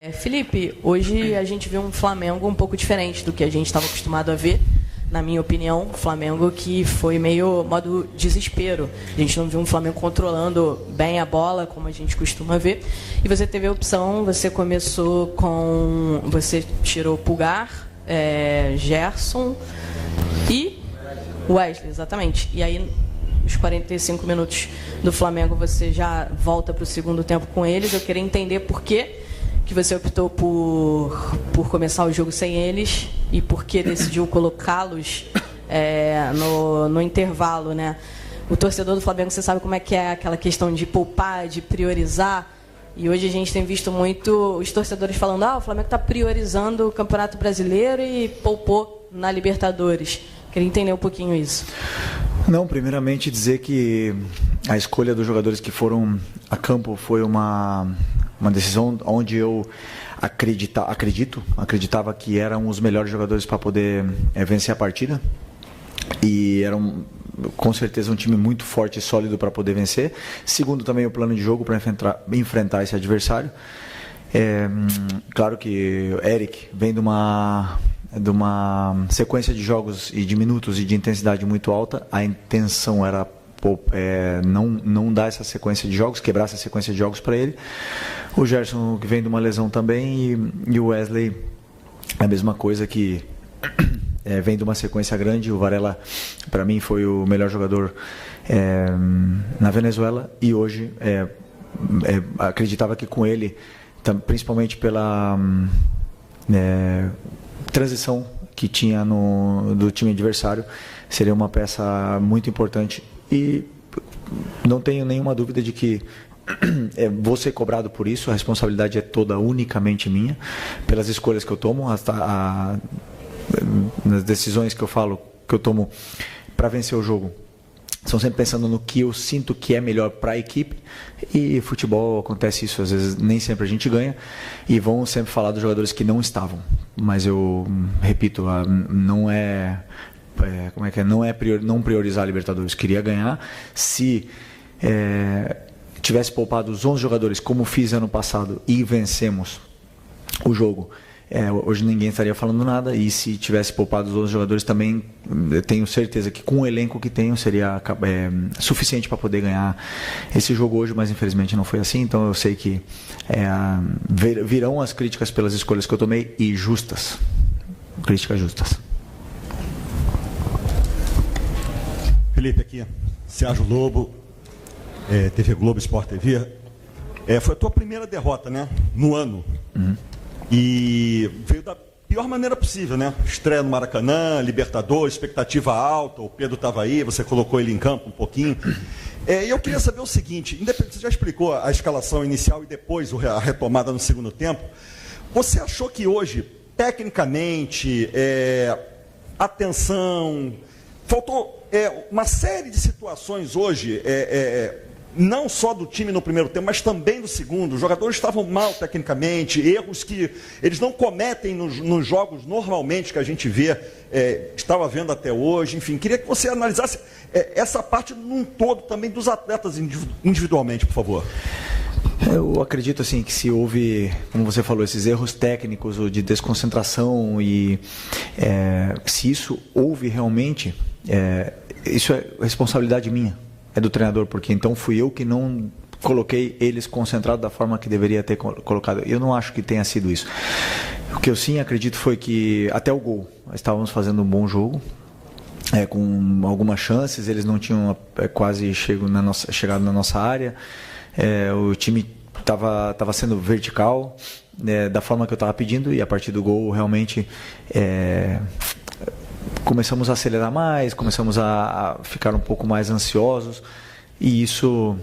Felipe, hoje a gente viu um Flamengo um pouco diferente do que a gente estava acostumado a ver. Na minha opinião, Flamengo que foi meio modo desespero. A gente não viu um Flamengo controlando bem a bola, como a gente costuma ver. E você teve a opção, você começou com... Você tirou Pulgar, Gerson e Wesley, exatamente. E aí, os 45 minutos do Flamengo, você já volta para o segundo tempo com eles. Eu queria entender por que você optou por começar o jogo sem eles e por que decidiu colocá-los no intervalo, né? O torcedor do Flamengo, você sabe como é que é aquela questão de poupar, de priorizar. E hoje a gente tem visto muito os torcedores falando: o Flamengo está priorizando o Campeonato Brasileiro e poupou na Libertadores. Queria entender um pouquinho isso. Não, primeiramente dizer que a escolha dos jogadores que foram a campo foi uma decisão onde eu acreditava que eram os melhores jogadores para poder vencer a partida. E eram, com certeza, um time muito forte e sólido para poder vencer. Segundo, também o plano de jogo para enfrentar esse adversário. Claro que o Eric vem de uma sequência de jogos e de minutos e de intensidade muito alta. A intenção era não dar essa sequência de jogos, quebrar essa sequência de jogos para ele. O Gerson, que vem de uma lesão também, e o Wesley, a mesma coisa, que vem de uma sequência grande. O Varela, para mim, foi o melhor jogador na Venezuela, e hoje acreditava que com ele, principalmente pela transição que tinha do time adversário, seria uma peça muito importante. E não tenho nenhuma dúvida de que vou ser cobrado por isso. A responsabilidade é toda unicamente minha, pelas escolhas que eu tomo, nas decisões que eu tomo para vencer o jogo. São sempre pensando no que eu sinto que é melhor para a equipe. E futebol acontece isso, às vezes nem sempre a gente ganha, e vão sempre falar dos jogadores que não estavam. Mas eu repito, não é não priorizar a Libertadores. Queria ganhar. Se tivesse poupado os 11 jogadores, como fiz ano passado, e vencemos o jogo, hoje ninguém estaria falando nada. E se tivesse poupado os 11 jogadores também, eu tenho certeza que com o elenco que tenho seria suficiente para poder ganhar esse jogo hoje, mas infelizmente não foi assim. Então eu sei que virão as críticas pelas escolhas que eu tomei, e justas, críticas justas. Felipe, aqui, Sérgio Lobo, TV Globo, Sport TV. Foi a tua primeira derrota, né, no ano. Uhum. E veio da pior maneira possível, né? Estreia no Maracanã, Libertadores, expectativa alta, o Pedro estava aí, você colocou ele em campo um pouquinho. E eu queria saber o seguinte: você já explicou a escalação inicial e depois a retomada no segundo tempo. Você achou que hoje, tecnicamente, atenção, faltou uma série de situações hoje, não só do time no primeiro tempo, mas também do segundo? Os jogadores estavam mal tecnicamente, erros que eles não cometem nos jogos normalmente que a gente vê, estava vendo até hoje. Enfim, queria que você analisasse essa parte num todo também dos atletas individualmente, por favor. Eu acredito assim que se houve, como você falou, esses erros técnicos ou de desconcentração, e se isso houve realmente, isso é responsabilidade minha, é do treinador, porque então fui eu que não coloquei eles concentrados da forma que deveria ter colocado. Eu não acho que tenha sido isso. O que eu sim acredito foi que até o gol estávamos fazendo um bom jogo, com algumas chances, eles não tinham quase chegado na nossa área. O time estava sendo vertical, da forma que eu estava pedindo, e a partir do gol realmente começamos a acelerar mais, começamos a ficar um pouco mais ansiosos, e isso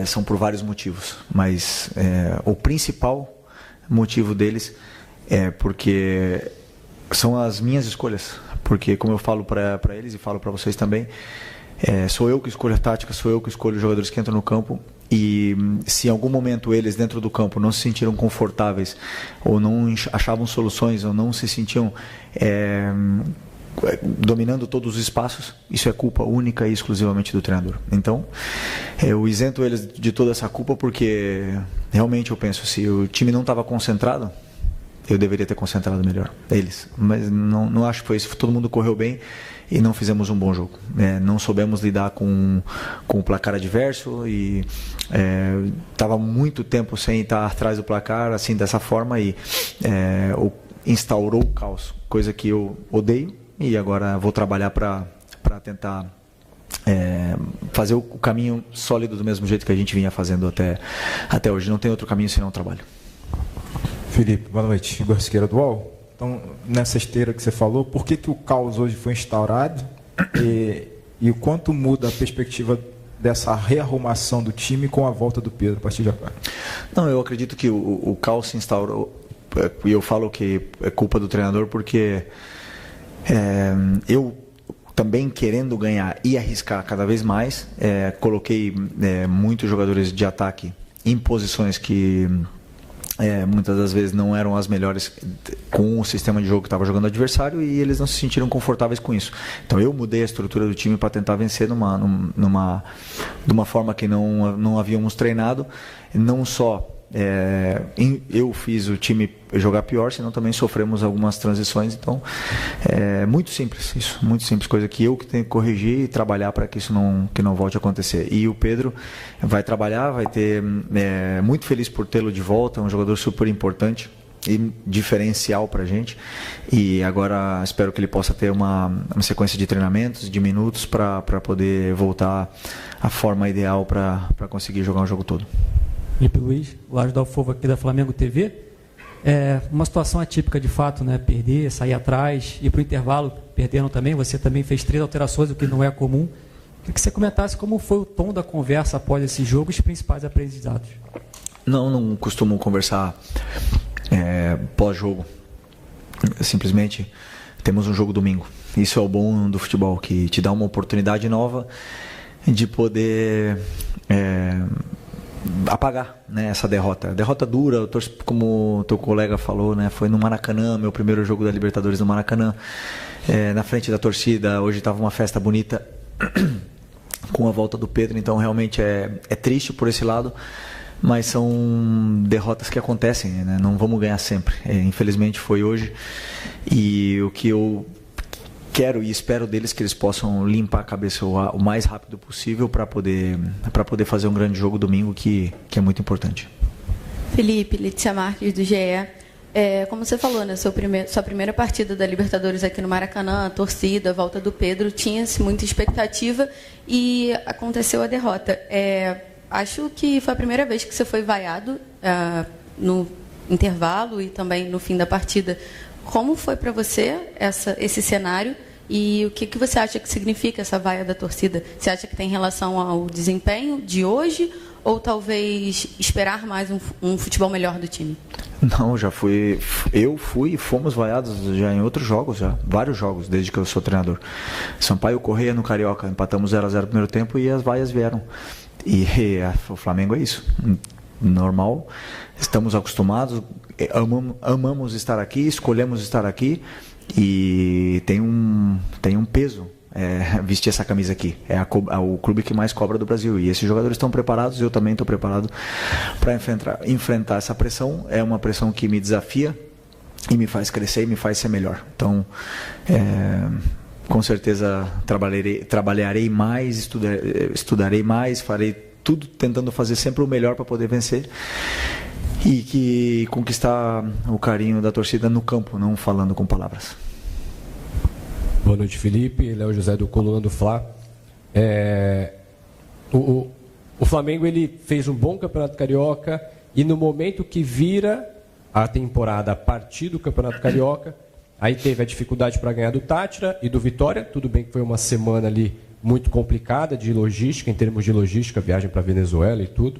são por vários motivos, mas o principal motivo deles é porque são as minhas escolhas, porque como eu falo para eles e falo para vocês também, sou eu que escolho a tática, sou eu que escolho os jogadores que entram no campo. E se em algum momento eles dentro do campo não se sentiram confortáveis, ou não achavam soluções, ou não se sentiam dominando todos os espaços, isso é culpa única e exclusivamente do treinador. Então, eu isento eles de toda essa culpa porque realmente eu penso, se o time não estava concentrado, eu deveria ter concentrado melhor eles. Mas não acho que foi isso. Todo mundo correu bem e não fizemos um bom jogo. Não soubemos lidar com o placar adverso e estava muito tempo sem estar atrás do placar, assim, dessa forma, e instaurou o caos, coisa que eu odeio, e agora vou trabalhar para tentar fazer o caminho sólido do mesmo jeito que a gente vinha fazendo até hoje. Não tem outro caminho senão o trabalho. Felipe, boa noite. Igor Siqueira do UOL. Então, nessa esteira que você falou, por que o caos hoje foi instaurado e o quanto muda a perspectiva dessa rearrumação do time com a volta do Pedro a partir de agora? Não, eu acredito que o caos se instaurou, e eu falo que é culpa do treinador porque eu também, querendo ganhar e arriscar cada vez mais, coloquei muitos jogadores de ataque em posições que muitas das vezes não eram as melhores com o sistema de jogo que estava jogando o adversário, e eles não se sentiram confortáveis com isso. Então eu mudei a estrutura do time para tentar vencer de uma forma que não havíamos treinado. Não só eu fiz o time jogar pior, senão também sofremos algumas transições. Então muito simples isso, muito simples, coisa que eu que tenho que corrigir e trabalhar para que isso não volte a acontecer. E o Pedro vai trabalhar, vai ter muito feliz por tê-lo de volta, é um jogador super importante e diferencial para a gente, e agora espero que ele possa ter uma sequência de treinamentos, de minutos, para poder voltar à forma ideal para conseguir jogar o jogo todo. Felipe Luiz, Laje da Alfova aqui da Flamengo TV. Uma situação atípica de fato, né? Perder, sair atrás, ir para o intervalo, perdendo também. Você também fez 3 alterações, o que não é comum. Queria que você comentasse como foi o tom da conversa após esse jogo e os principais aprendizados. Não costumo conversar pós-jogo. Simplesmente temos um jogo domingo. Isso é o bom do futebol, que te dá uma oportunidade nova de poder apagar, né, essa derrota dura. Como o teu colega falou, né, foi no Maracanã, meu primeiro jogo da Libertadores no Maracanã, na frente da torcida. Hoje estava uma festa bonita com a volta do Pedro, então realmente é triste por esse lado, mas são derrotas que acontecem, né? Não vamos ganhar sempre, infelizmente foi hoje, e o que eu quero e espero deles que eles possam limpar a cabeça o mais rápido possível para poder fazer um grande jogo domingo, que é muito importante. Felipe, Letícia Marques do GE. Como você falou, né, sua primeira partida da Libertadores aqui no Maracanã, a torcida, a volta do Pedro, tinha-se muita expectativa e aconteceu a derrota. Acho que foi a primeira vez que você foi vaiado no intervalo e também no fim da partida. Como foi para você esse cenário e o que você acha que significa essa vaia da torcida? Você acha que tem relação ao desempenho de hoje ou talvez esperar mais um futebol melhor do time? Não, eu fui e fomos vaiados já em outros jogos, vários jogos, desde que eu sou treinador. Sampaio Correia no Carioca, empatamos 0-0 no primeiro tempo e as vaias vieram. E o Flamengo é isso, normal, estamos acostumados, amamos estar aqui, escolhemos estar aqui, e tem um peso vestir essa camisa aqui. É o clube que mais cobra do Brasil, e esses jogadores estão preparados, eu também estou preparado para enfrentar essa pressão. É uma pressão que me desafia e me faz crescer e me faz ser melhor. Então com certeza trabalharei mais, estudarei mais, farei tudo tentando fazer sempre o melhor para poder vencer e que conquistar o carinho da torcida no campo, não falando com palavras. Boa noite, Felipe. Léo José do Coluna do Fla. O Flamengo ele fez um bom Campeonato Carioca e no momento que vira a temporada a partir do Campeonato Carioca, aí teve a dificuldade para ganhar do Tátira e do Vitória. Tudo bem que foi uma semana ali muito complicada de logística, em termos de logística, viagem para Venezuela e tudo.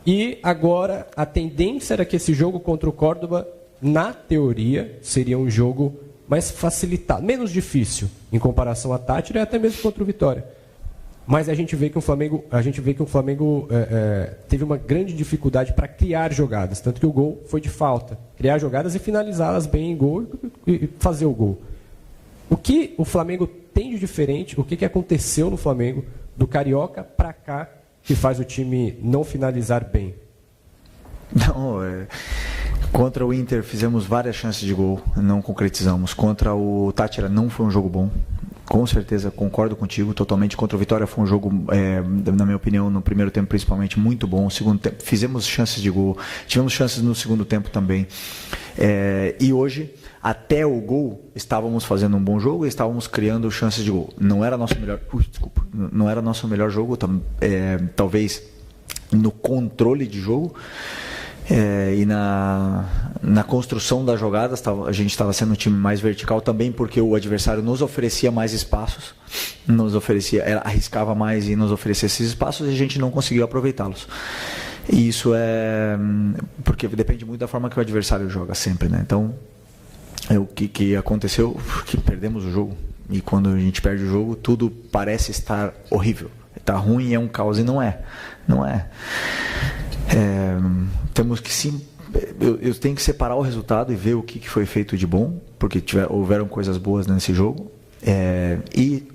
E agora a tendência era que esse jogo contra o Córdoba, na teoria, seria um jogo mais facilitado, menos difícil em comparação à Tátira e até mesmo contra o Vitória. Mas a gente vê que o Flamengo, teve uma grande dificuldade para criar jogadas, tanto que o gol foi de falta. Criar jogadas e finalizá-las bem em gol e fazer o gol. O que o Flamengo tem de diferente, o que aconteceu no Flamengo do Carioca para cá que faz o time não finalizar bem? Não, contra o Inter fizemos várias chances de gol, não concretizamos. Contra o Táchira não foi um jogo bom. Com certeza, concordo contigo totalmente. Contra o Vitória foi um jogo, na minha opinião, no primeiro tempo principalmente, muito bom. No segundo tempo, fizemos chances de gol, tivemos chances no segundo tempo também. E hoje, até o gol, estávamos fazendo um bom jogo e estávamos criando chances de gol. Não era nosso melhor, não era nosso melhor jogo, talvez no controle de jogo. E na construção das jogadas, a gente estava sendo um time mais vertical também, porque o adversário nos oferecia mais espaços, arriscava mais e nos oferecia esses espaços e a gente não conseguiu aproveitá-los. E isso porque depende muito da forma que o adversário joga sempre, né? Então, o que aconteceu, que perdemos o jogo. E quando a gente perde o jogo, tudo parece estar horrível. Está ruim, é um caos, e não é. Não é. Temos que sim. Eu tenho que separar o resultado e ver o que foi feito de bom, porque houveram coisas boas nesse jogo, e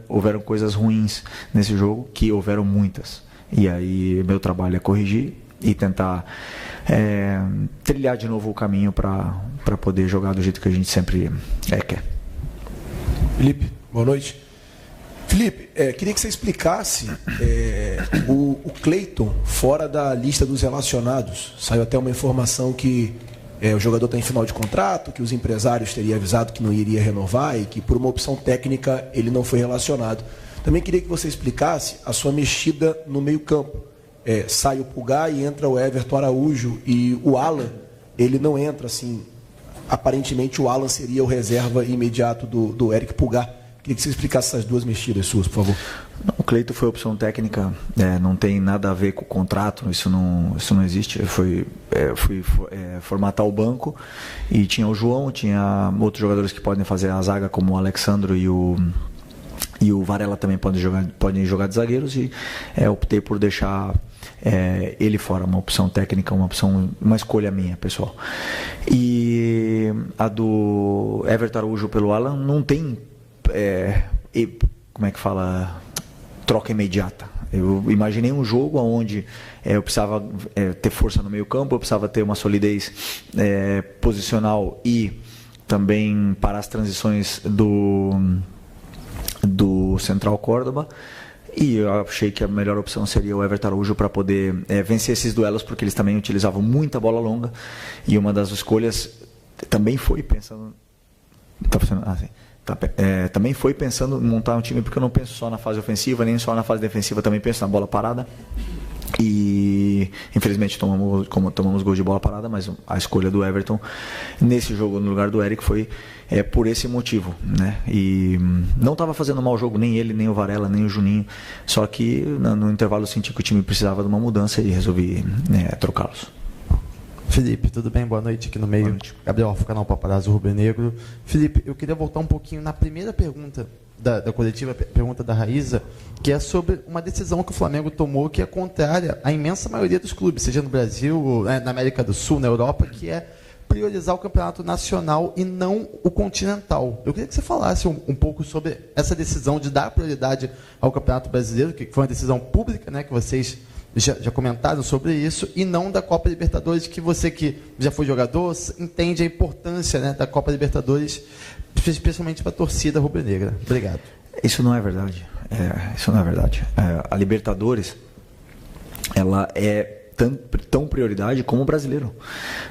houveram coisas ruins nesse jogo, que houveram muitas. E aí meu trabalho é corrigir e tentar trilhar de novo o caminho para poder jogar do jeito que a gente sempre quer. Felipe, boa noite. Felipe, queria que você explicasse o Cleiton fora da lista dos relacionados. Saiu até uma informação que o jogador está em final de contrato, que os empresários teriam avisado que não iria renovar e que por uma opção técnica ele não foi relacionado. Também queria que você explicasse a sua mexida no meio-campo. Sai o Pulgar e entra o Everton Araújo, e o Alan, ele não entra assim. Aparentemente o Alan seria o reserva imediato do Eric Pulgar. Queria que você explicasse essas duas mexidas suas, por favor. O Cleiton foi opção técnica, não tem nada a ver com o contrato, isso não existe. Fui formatar o banco e tinha o João, tinha outros jogadores que podem fazer a zaga, como o Alexandro e o Varela também podem jogar de zagueiros, e optei por deixar ele fora, uma opção técnica, uma escolha minha, pessoal. E a do Everton Araújo pelo Alan não tem, como é que fala, troca imediata. Eu imaginei um jogo onde eu precisava ter força no meio campo, eu precisava ter uma solidez posicional e também para as transições do Central Córdoba, e eu achei que a melhor opção seria o Everton Araújo para poder vencer esses duelos, porque eles também utilizavam muita bola longa, e uma das escolhas também foi pensando também foi pensando em montar um time, porque eu não penso só na fase ofensiva, nem só na fase defensiva, também penso na bola parada. E infelizmente tomamos gol de bola parada, mas a escolha do Everton nesse jogo no lugar do Eric foi por esse motivo, né? E não estava fazendo um mau jogo, nem ele, nem o Varela, nem o Juninho, só que no intervalo eu senti que o time precisava de uma mudança e resolvi trocá-los. Felipe, tudo bem? Boa noite aqui no meio. Gabriel, canal Paparazzo Rubro Negro. Felipe, eu queria voltar um pouquinho na primeira pergunta da coletiva, pergunta da Raíza, que é sobre uma decisão que o Flamengo tomou que é contrária à imensa maioria dos clubes, seja no Brasil, na América do Sul, na Europa, que é priorizar o campeonato nacional e não o continental. Eu queria que você falasse um pouco sobre essa decisão de dar prioridade ao campeonato brasileiro, que foi uma decisão pública, né, que vocês já comentaram sobre isso, e não da Copa Libertadores, que você que já foi jogador entende a importância, né, da Copa Libertadores, especialmente para a torcida rubro-negra. Obrigado. Isso não é verdade. Isso não é verdade. A Libertadores, ela é tão prioridade como o brasileiro.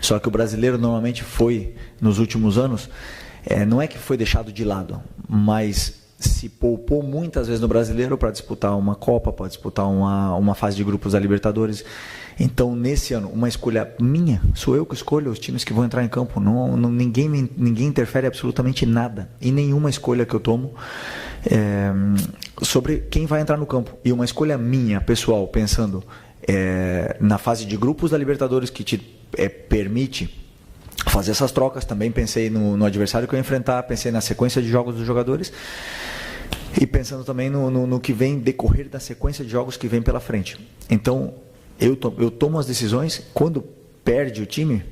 Só que o brasileiro normalmente foi, nos últimos anos, não é que foi deixado de lado, mas se poupou muitas vezes no brasileiro para disputar uma Copa, para disputar uma fase de grupos da Libertadores. Então, nesse ano, uma escolha minha, sou eu que escolho os times que vão entrar em campo. Ninguém interfere absolutamente nada em nenhuma escolha que eu tomo sobre quem vai entrar no campo. E uma escolha minha, pessoal, pensando na fase de grupos da Libertadores, que te permite fazer essas trocas. Também pensei no adversário que eu ia enfrentar, pensei na sequência de jogos dos jogadores e pensando também no que vem decorrer da sequência de jogos que vem pela frente. Então, eu tomo as decisões. Quando perde o time,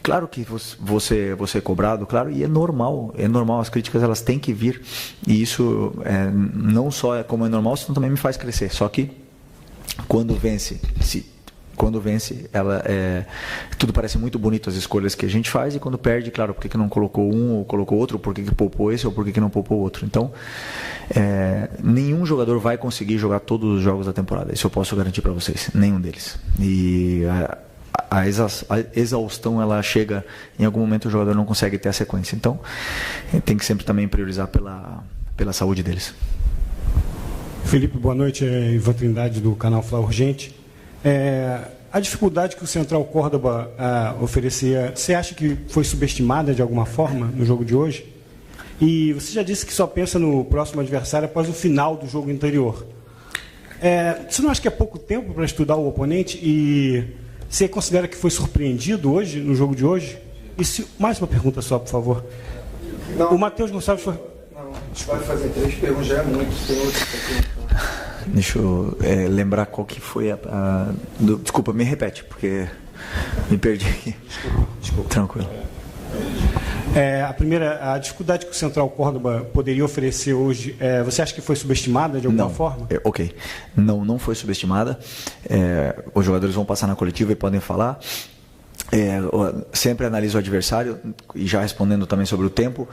claro que você é cobrado, claro, e é normal, as críticas elas têm que vir, e isso não só como é normal, isso também me faz crescer, só que quando vence, tudo parece muito bonito as escolhas que a gente faz, e quando perde, claro, por que não colocou um ou colocou outro, por que poupou esse ou por que não poupou outro. Então, nenhum jogador vai conseguir jogar todos os jogos da temporada, isso eu posso garantir para vocês, nenhum deles. E a exaustão, ela chega, em algum momento o jogador não consegue ter a sequência, então tem que sempre também priorizar pela saúde deles. Felipe, boa noite, Ivan Trindade do canal Fla Urgente. A dificuldade que o Central Córdoba oferecia, você acha que foi subestimada de alguma forma no jogo de hoje? E você já disse que só pensa no próximo adversário após o final do jogo anterior. Você não acha que é pouco tempo para estudar o oponente? E você considera que foi surpreendido hoje, no jogo de hoje? Mais uma pergunta só, por favor. Não. O Matheus Gonçalves foi... Não, a gente pode fazer 3 perguntas, já é muito. Tem outras aqui. Deixa eu lembrar qual que foi desculpa, me repete, porque me perdi aqui. Desculpa. Tranquilo. A primeira, a dificuldade que o Central Córdoba poderia oferecer hoje, você acha que foi subestimada de alguma forma? Ok. Não foi subestimada. Os jogadores vão passar na coletiva e podem falar. Sempre analiso o adversário, e já respondendo também sobre o tempo.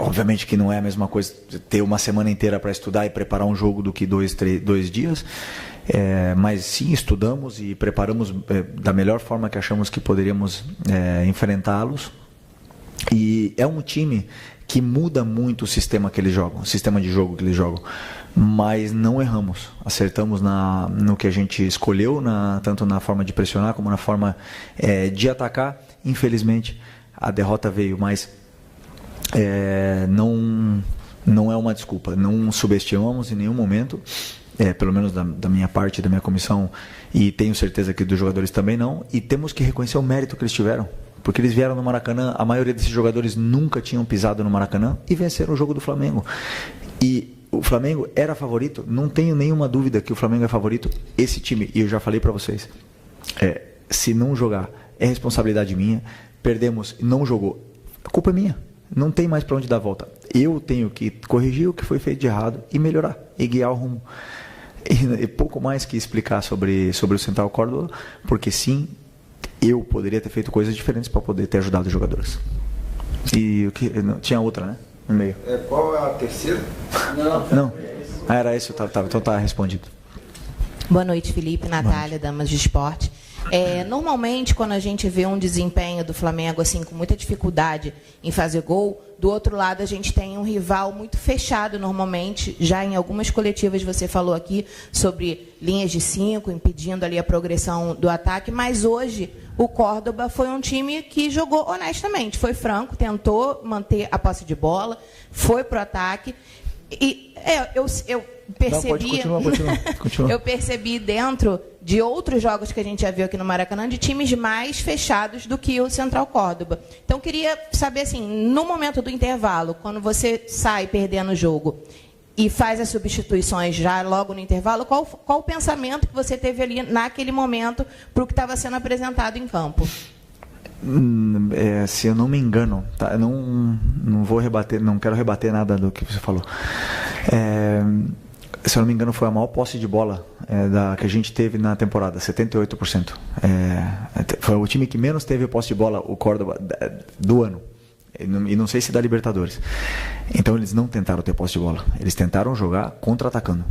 Obviamente que não é a mesma coisa ter uma semana inteira para estudar e preparar um jogo do que 2 dias, mas sim, estudamos e preparamos da melhor forma que achamos que poderíamos enfrentá-los. E é um time que muda muito o sistema que eles jogam, o sistema de jogo que eles jogam, mas não erramos, acertamos no que a gente escolheu, tanto na forma de pressionar como na forma de atacar. Infelizmente a derrota veio, mas não é uma desculpa, não subestimamos em nenhum momento, pelo menos da minha parte, da minha comissão, e tenho certeza que dos jogadores também não, e temos que reconhecer o mérito que eles tiveram, porque eles vieram no Maracanã, a maioria desses jogadores nunca tinham pisado no Maracanã e venceram o jogo do Flamengo, e o Flamengo era favorito, não tenho nenhuma dúvida que o Flamengo é favorito. Esse time, e eu já falei para vocês, se não jogar é responsabilidade minha, perdemos, não jogou, a culpa é minha. Não tem mais para onde dar a volta. Eu tenho que corrigir o que foi feito de errado e melhorar, e guiar o rumo. E pouco mais que explicar sobre o Central Córdoba, porque sim, eu poderia ter feito coisas diferentes para poder ter ajudado os jogadores. E tinha outra, né? No meio. Qual é a terceira? Não. Era isso, então tá respondido. Boa noite, Felipe, Natália, Damas de Esporte. Normalmente, quando a gente vê um desempenho do Flamengo assim com muita dificuldade em fazer gol, do outro lado a gente tem um rival muito fechado normalmente. Já em algumas coletivas você falou aqui sobre linhas de 5, impedindo ali a progressão do ataque, mas hoje o Córdoba foi um time que jogou honestamente, foi franco, tentou manter a posse de bola, foi para o ataque. E eu percebi, não, continua. Eu percebi dentro de outros jogos que a gente já viu aqui no Maracanã, de times mais fechados do que o Central Córdoba. Então, queria saber, assim, no momento do intervalo, quando você sai perdendo o jogo e faz as substituições já logo no intervalo, qual o pensamento que você teve ali naquele momento para o que estava sendo apresentado em campo? Se eu não me engano, tá? Eu não vou rebater, não quero rebater nada do que você falou. Se eu não me engano, foi a maior posse de bola que a gente teve na temporada, 78%. Foi o time que menos teve posse de bola, o Córdoba, do ano. E não sei se da Libertadores. Então eles não tentaram ter posse de bola, eles tentaram jogar contra-atacando.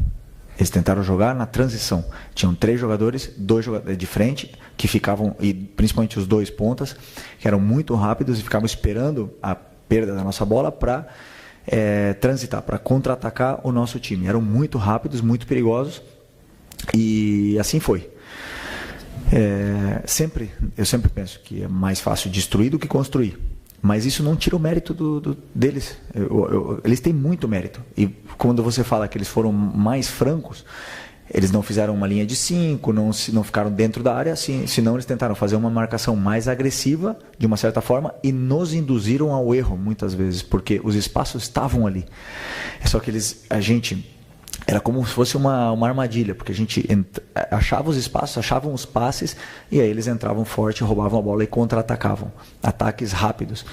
Eles tentaram jogar na transição. Tinham 3 jogadores, 2 jogadores de frente, que ficavam, e principalmente os 2 pontas, que eram muito rápidos e ficavam esperando a perda da nossa bola para transitar, para contra-atacar o nosso time. Eram muito rápidos, muito perigosos, e assim foi. Eu sempre penso que é mais fácil destruir do que construir. Mas isso não tira o mérito deles. Eles têm muito mérito. E quando você fala que eles foram mais francos, eles não fizeram uma linha de 5, não ficaram dentro da área, senão eles tentaram fazer uma marcação mais agressiva, de uma certa forma, e nos induziram ao erro, muitas vezes, porque os espaços estavam ali. Só que a gente era como se fosse uma armadilha, porque a gente achava os espaços, achavam os passes, e aí eles entravam forte, roubavam a bola e contra-atacavam. Ataques rápidos.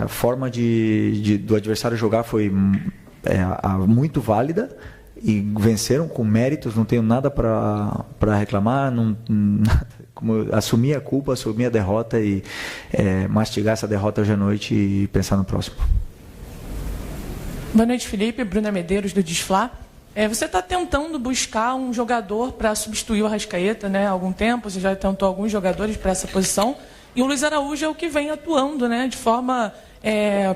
A forma do adversário jogar foi muito válida, e venceram com méritos, não tenho nada para reclamar, como assumir a culpa, assumir a derrota e mastigar essa derrota hoje à noite e pensar no próximo. Boa noite, Felipe. Bruna Medeiros, do Desflá. Você está tentando buscar um jogador para substituir o Arrascaeta, né? Há algum tempo, você já tentou alguns jogadores para essa posição, e o Luiz Araújo é o que vem atuando, né, de forma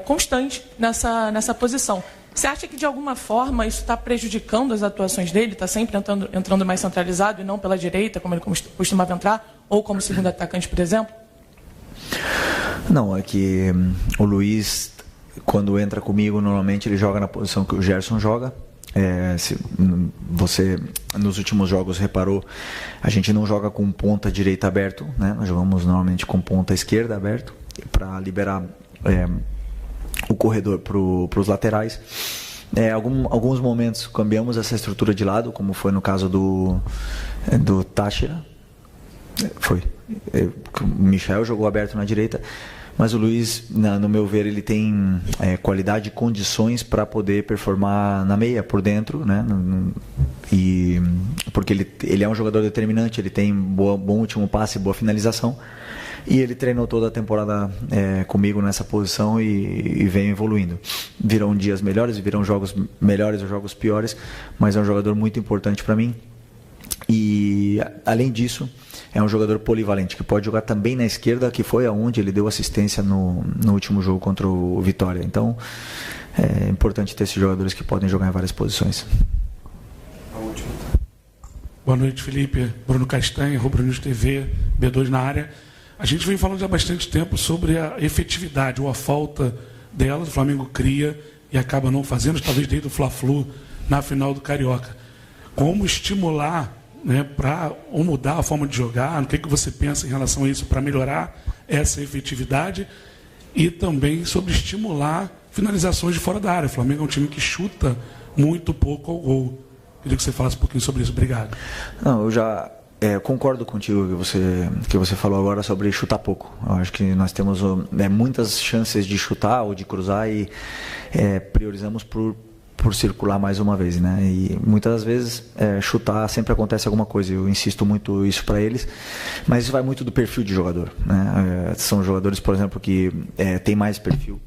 constante nessa posição. Você acha que, de alguma forma, isso está prejudicando as atuações dele? Está sempre entrando mais centralizado e não pela direita, como ele costumava entrar, ou como segundo atacante, por exemplo? Não, é que o Luiz, quando entra comigo, normalmente ele joga na posição que o Gerson joga. Se você nos últimos jogos reparou, a gente não joga com ponta direita aberto, né? Nós jogamos normalmente com ponta esquerda aberto para liberar o corredor para os laterais. Alguns momentos cambiamos essa estrutura de lado, como foi no caso do Táchira. O Michel jogou aberto na direita, mas o Luiz, no meu ver, ele tem qualidade e condições para poder performar na meia, por dentro, né? Porque ele é um jogador determinante, ele tem bom último passe, boa finalização, e ele treinou toda a temporada comigo nessa posição e vem evoluindo. Virão dias melhores, virão jogos melhores ou jogos piores, mas é um jogador muito importante para mim. E, além disso, é um jogador polivalente, que pode jogar também na esquerda, que foi aonde ele deu assistência no último jogo contra o Vitória. Então, é importante ter esses jogadores que podem jogar em várias posições. Boa noite, Felipe. Bruno Castanha, Rubro News TV, B2 na área. A gente vem falando já há bastante tempo sobre a efetividade ou a falta dela. O Flamengo cria e acaba não fazendo, talvez desde o Fla-Flu na final do Carioca. Como estimular, né, para ou mudar a forma de jogar? O que você pensa em relação a isso para melhorar essa efetividade? E também sobre estimular finalizações de fora da área. O Flamengo é um time que chuta muito pouco ao gol. Queria que você falasse um pouquinho sobre isso. Obrigado. Não, eu já concordo contigo que você falou agora sobre chutar pouco. Eu acho que nós temos muitas chances de chutar ou de cruzar e priorizamos por circular mais uma vez, né? E muitas das vezes chutar sempre acontece alguma coisa. Eu insisto muito isso para eles, mas isso vai muito do perfil de jogador, né? São jogadores, por exemplo, que têm mais perfil.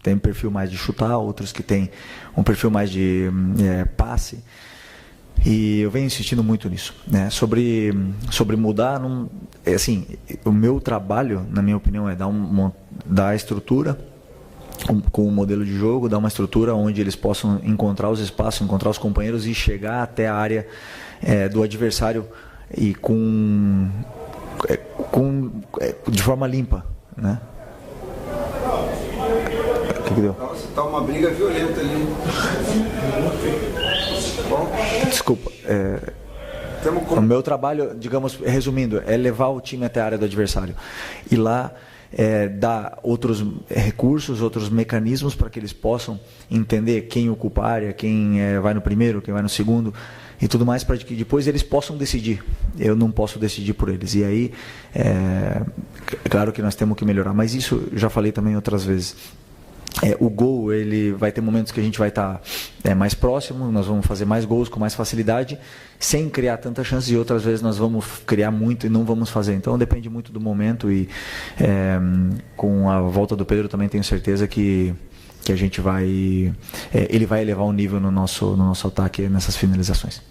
Tem um perfil mais de chutar, outros que têm um perfil mais de passe. E eu venho insistindo muito nisso, né? Sobre mudar, assim, o meu trabalho, na minha opinião, é dar a estrutura com o modelo de jogo, dar uma estrutura onde eles possam encontrar os espaços, encontrar os companheiros e chegar até a área do adversário e de forma limpa, né? O que deu? Nossa, tá uma briga violenta ali. Desculpa. O meu trabalho, digamos, resumindo, é levar o time até a área do adversário. E lá dar outros recursos, outros mecanismos para que eles possam entender quem ocupa a área, quem vai no primeiro, quem vai no segundo e tudo mais, para que depois eles possam decidir. Eu não posso decidir por eles. E aí, claro que nós temos que melhorar, mas isso eu já falei também outras vezes. O gol, ele vai ter momentos que a gente vai estar mais próximo, nós vamos fazer mais gols com mais facilidade, sem criar tantas chances, e outras vezes nós vamos criar muito e não vamos fazer. Então depende muito do momento, e com a volta do Pedro também tenho certeza que a gente ele vai elevar o nível no nosso ataque nessas finalizações.